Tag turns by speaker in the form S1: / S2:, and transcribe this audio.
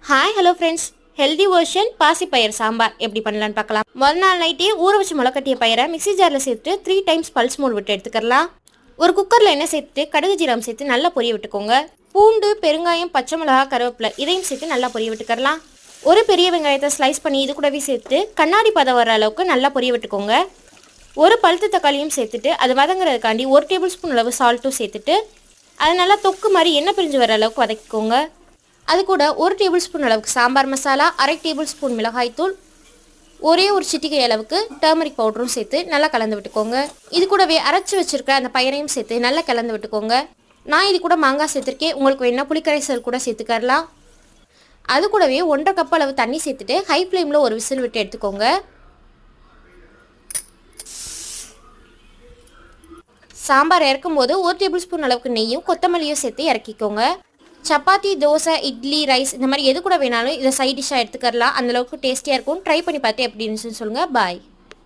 S1: Hi hello friends, healthy version பாசிப்பயிர் சாம்பார் எப்படி பண்ணலான்னு பார்க்கலாம். முதல் நாள் நைட்டே ஊற வச்சு முளைக்கட்டிய பயிரை மிக்ஸி ஜாரில் சேர்த்து 3 டைம்ஸ் பல்ஸ் மோட் விட்டு எடுத்துக்கலாம். ஒரு குக்கரில் எண்ணெய் சேர்த்து கடுகு ஜீரகம் சேர்த்து நல்லா பொரிய விட்டுக்கோங்க. பூண்டு, பெருங்காயம், பச்சை மிளகா, கருவேப்பிலை இதையும் சேர்த்து நல்லா பொரிய விட்டுக்கலாம். ஒரு பெரிய வெங்காயத்தை ஸ்லைஸ் பண்ணி இது கூடவே சேர்த்து கண்ணாடி பதம் வர அளவுக்கு நல்லா பொரிய விட்டுக்கோங்க. ஒரு பழுத்து தக்காளியும் சேர்த்துட்டு அது வதங்குறதுக்காண்டி 1 டேபிள் ஸ்பூன் அளவு சால்ட்டும் சேர்த்துட்டு அது நல்லா தொக்கு மாதிரி எண்ணெய் பிரிஞ்சு வர அளவுக்கு வதக்கிக்கோங்க. அது கூட 1 டேபிள் ஸ்பூன் அளவுக்கு சாம்பார் மசாலா, 1/2 டேபிள் ஸ்பூன் மிளகாய்த்தூள், ஒரே ஒரு சிட்டிகை அளவுக்கு டர்மரிக் பவுடரும் சேர்த்து நல்லா கலந்து விட்டுக்கோங்க. இது கூடவே அரைச்சி வச்சிருக்க அந்த பயிரையும் சேர்த்து நல்லா கலந்து விட்டுக்கோங்க. நான் இது கூட மாங்காய் சேர்த்துருக்கேன், உங்களுக்கு வேணா புளிக்கரைசல் கூட சேர்த்துக்கலாம். அது கூடவே 1/2 கப் அளவு தண்ணி சேர்த்துட்டு ஹை ஃப்ளேமில் ஒரு விசில் விட்டு எடுத்துக்கோங்க. சாம்பார் இறக்கும் போது 1 டேபிள் ஸ்பூன் அளவுக்கு நெய்யும் கொத்தமல்லியும் சேர்த்து இறக்கிக்கோங்க. சப்பாத்தி, தோசை, இட்லி, ரைஸ் இந்த மாதிரி எது கூட வேணாலும் இதை சைட் டிஷ்ஷாக எடுத்துக்கலாம். அந்தளவுக்கு டேஸ்டியாக இருக்கும். ட்ரை பண்ணி பார்த்து எப்படி இருந்துச்சுன்னு சொல்லுங்கள். பாய்.